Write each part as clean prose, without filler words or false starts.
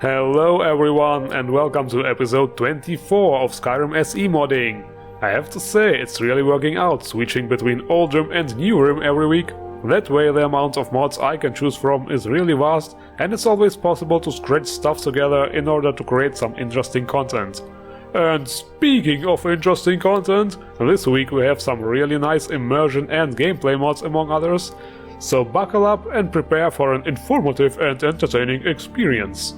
Hello everyone and welcome to episode 24 of Skyrim SE modding. I have to say, it's really working out, switching between old room and new room every week. That way the amount of mods I can choose from is really vast, and it's always possible to scratch stuff together in order to create some interesting content. And speaking of interesting content, this week we have some really nice immersion and gameplay mods among others, so buckle up and prepare for an informative and entertaining experience.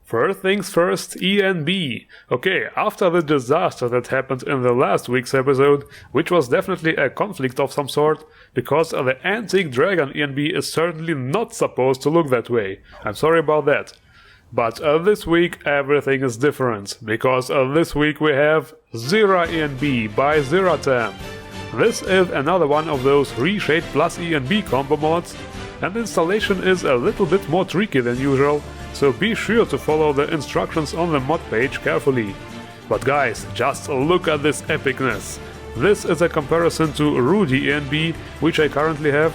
First things first, ENB. Okay, after the disaster that happened in the last week's episode, which was definitely a conflict of some sort, because the antique dragon ENB is certainly not supposed to look that way. I'm sorry about that. But this week everything is different, because this week we have zeraENB by zeraTem. This is another one of those Reshade plus ENB combo mods, and the installation is a little bit more tricky than usual, so be sure to follow the instructions on the mod page carefully. But guys, just look at this epicness. This is a comparison to Rudy ENB, which I currently have,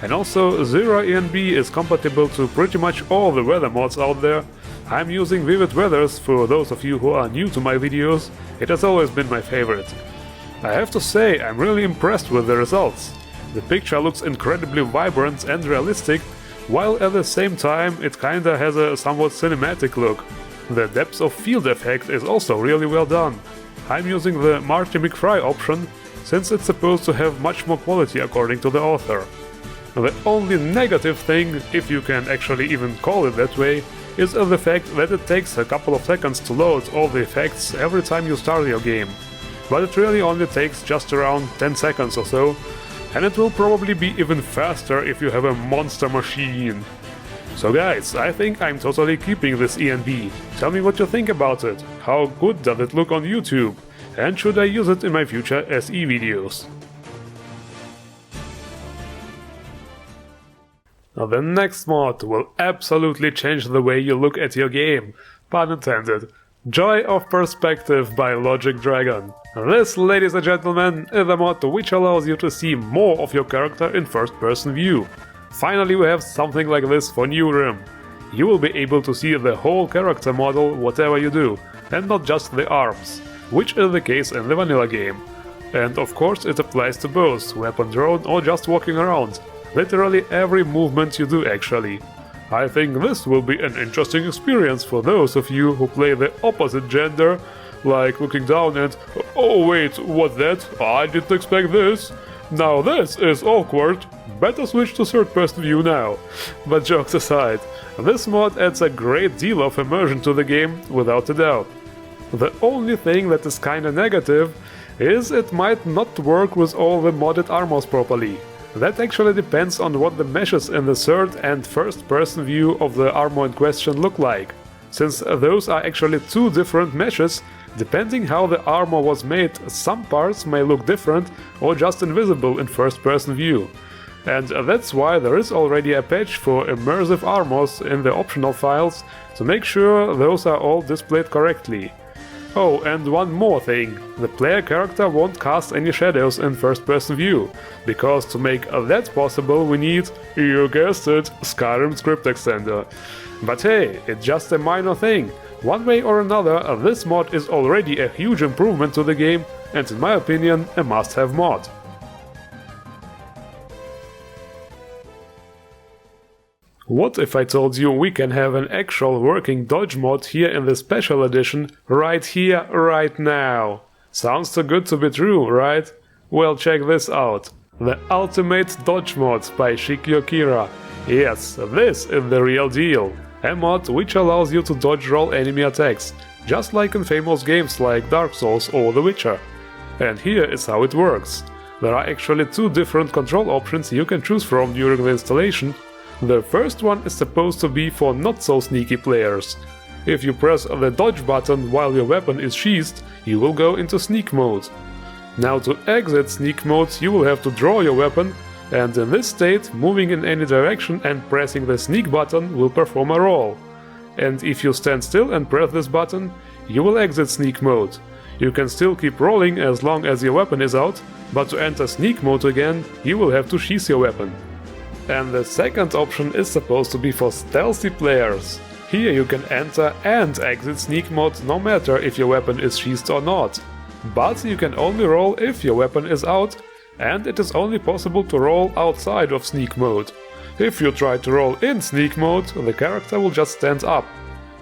and also zeraENB is compatible to pretty much all the weather mods out there. I'm using Vivid Weathers for those of you who are new to my videos. It has always been my favorite. I have to say, I'm really impressed with the results. The picture looks incredibly vibrant and realistic, while at the same time it kinda has a somewhat cinematic look. The depth of field effect is also really well done. I'm using the Marty McFly option, since it's supposed to have much more quality according to the author. The only negative thing, if you can actually even call it that way, is the fact that it takes a couple of seconds to load all the effects every time you start your game. But it really only takes just around 10 seconds or so, and it will probably be even faster if you have a monster machine. So guys, I think I'm totally keeping this ENB. Tell me what you think about it, how good does it look on YouTube, and should I use it in my future SE videos? Now the next mod will absolutely change the way you look at your game, pun intended. Joy of Perspective by Logic Dragon. This, ladies and gentlemen, is a mod which allows you to see more of your character in first-person view. Finally we have something like this for New Rim. You will be able to see the whole character model whatever you do, and not just the arms, which is the case in the vanilla game. And of course it applies to both weapon drone or just walking around. Literally every movement you do actually. I think this will be an interesting experience for those of you who play the opposite gender, like looking down and "Oh wait, what's that? I didn't expect this. Now this is awkward. Better switch to third-person view now." But jokes aside, this mod adds a great deal of immersion to the game, without a doubt. The only thing that is kinda negative is it might not work with all the modded armors properly. That actually depends on what the meshes in the third and first-person view of the armor in question look like, since those are actually two different meshes. Depending how the armor was made, some parts may look different or just invisible in first-person view. And that's why there is already a patch for immersive armors in the optional files to make sure those are all displayed correctly. Oh, and one more thing, the player character won't cast any shadows in first-person view, because to make that possible we need, you guessed it, Skyrim script extender. But hey, it's just a minor thing. One way or another, this mod is already a huge improvement to the game, and in my opinion, a must-have mod. What if I told you we can have an actual working dodge mod here in the special edition, right here, right now? Sounds too good to be true, right? Well, check this out. The Ultimate Dodge Mod by Shikio Kira. Yes, this is the real deal. A mod which allows you to dodge roll enemy attacks, just like in famous games like Dark Souls or The Witcher. And here is how it works. There are actually two different control options you can choose from during the installation. The first one is supposed to be for not so sneaky players. If you press the dodge button while your weapon is sheathed, you will go into sneak mode. Now to exit sneak mode you will have to draw your weapon, and in this state, moving in any direction and pressing the sneak button will perform a roll. And if you stand still and press this button, you will exit sneak mode. You can still keep rolling as long as your weapon is out, but to enter sneak mode again, you will have to sheath your weapon. And the second option is supposed to be for stealthy players. Here you can enter and exit sneak mode no matter if your weapon is sheathed or not. But you can only roll if your weapon is out, and it is only possible to roll outside of sneak mode. If you try to roll in sneak mode, the character will just stand up.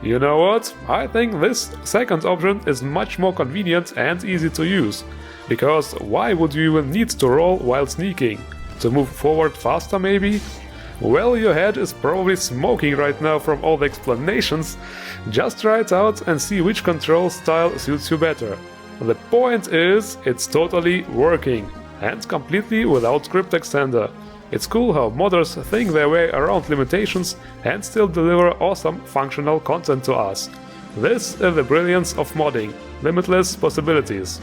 You know what? I think this second option is much more convenient and easy to use. Because why would you even need to roll while sneaking? To move forward faster maybe? Well, your head is probably smoking right now from all the explanations. Just try it out and see which control style suits you better. The point is, it's totally working, and completely without script extender. It's cool how modders think their way around limitations and still deliver awesome functional content to us. This is the brilliance of modding, limitless possibilities.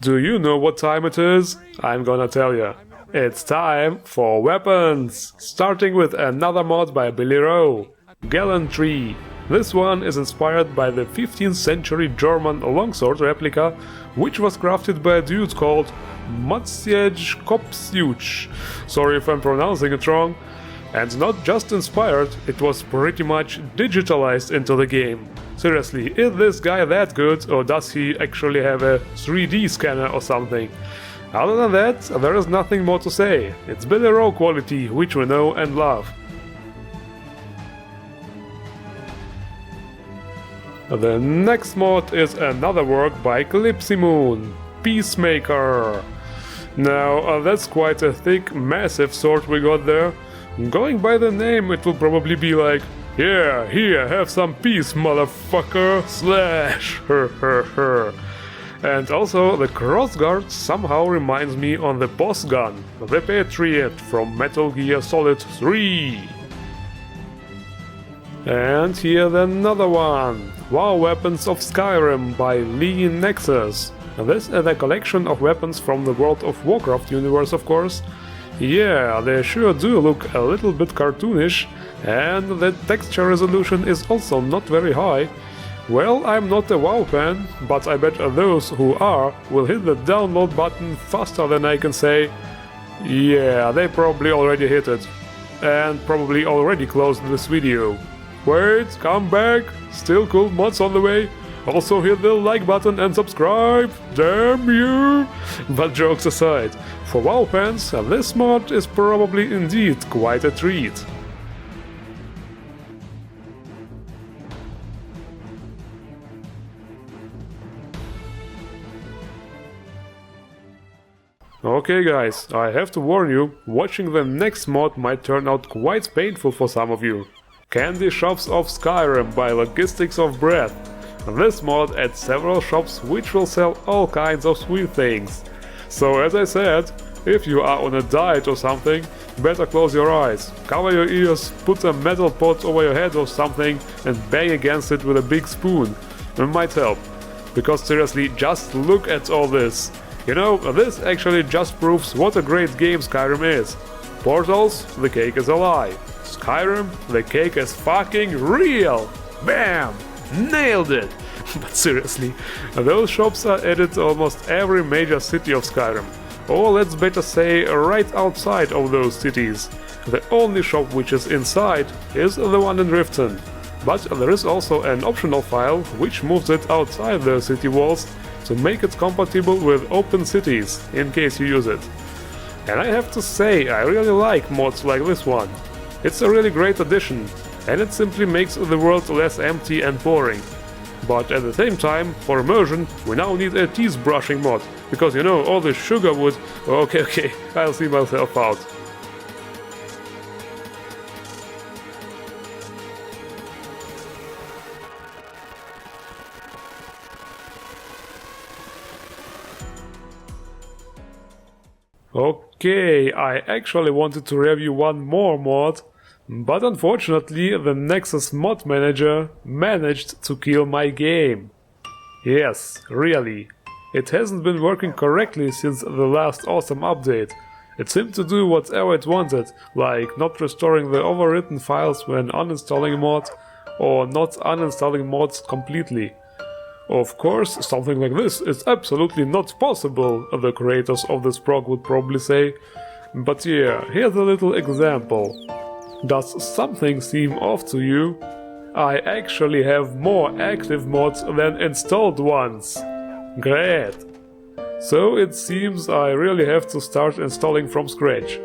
Do you know what time it is? I'm gonna tell you. It's time for weapons! Starting with another mod by Billy Rowe, Galanterie. This one is inspired by the 15th century German longsword replica, which was crafted by a dude called Maciej Kopsiuch. Sorry if I'm pronouncing it wrong. And not just inspired, it was pretty much digitalized into the game. Seriously, is this guy that good, or does he actually have a 3D scanner or something? Other than that, there is nothing more to say. It's Billy Rowe quality, which we know and love. The next mod is another work by Moon, Peacemaker. Now, that's quite a thick, massive sword we got there. Going by the name, it will probably be like, yeah, here, have some peace, motherfucker, slash, And also, the crossguard somehow reminds me on the boss gun, the Patriot from Metal Gear Solid 3. And here's another one, Weapons of Skyrim by Nexus. This is a collection of weapons from the World of Warcraft universe, of course. Yeah, they sure do look a little bit cartoonish, and the texture resolution is also not very high. Well, I'm not a WoW fan, but I bet those who are will hit the download button faster than I can say, yeah, they probably already hit it, and probably already closed this video. Wait, come back, still cool mods on the way. Also hit the like button and subscribe, damn you! But jokes aside, for WoW fans, this mod is probably indeed quite a treat. Okay guys, I have to warn you, watching the next mod might turn out quite painful for some of you. Candy Shops of Skyrim by Logistics of Breath. This mod adds several shops which will sell all kinds of sweet things. So as I said, if you are on a diet or something, better close your eyes, cover your ears, put a metal pot over your head or something and bang against it with a big spoon. It might help. Because seriously, just look at all this. You know, this actually just proves what a great game Skyrim is. Portals, the cake is a lie. Skyrim, the cake is fucking real! Bam! Nailed it! But seriously, those shops are added to almost every major city of Skyrim. Or let's better say, right outside of those cities. The only shop which is inside is the one in Riften. But there is also an optional file which moves it outside the city walls to make it compatible with open cities, in case you use it. And I have to say, I really like mods like this one. It's a really great addition, and it simply makes the world less empty and boring. But at the same time, for immersion, we now need a teeth brushing mod, because you know, all the sugar would... Okay, I'll see myself out. Okay, I actually wanted to review one more mod, but unfortunately the Nexus Mod Manager managed to kill my game. Yes, really. It hasn't been working correctly since the last awesome update. It seemed to do whatever it wanted, like not restoring the overwritten files when uninstalling a mod, or not uninstalling mods completely. Of course, something like this is absolutely not possible, the creators of this prog would probably say. But yeah, here's a little example. Does something seem off to you? I actually have more active mods than installed ones. Great! So it seems I really have to start installing from scratch.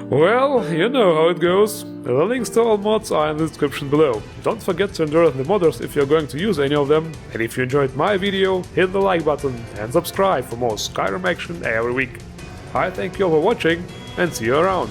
Well, you know how it goes. The links to all mods are in the description below. Don't forget to endorse the modders if you're going to use any of them. And if you enjoyed my video, hit the like button and subscribe for more Skyrim action every week. I thank you all for watching and see you around.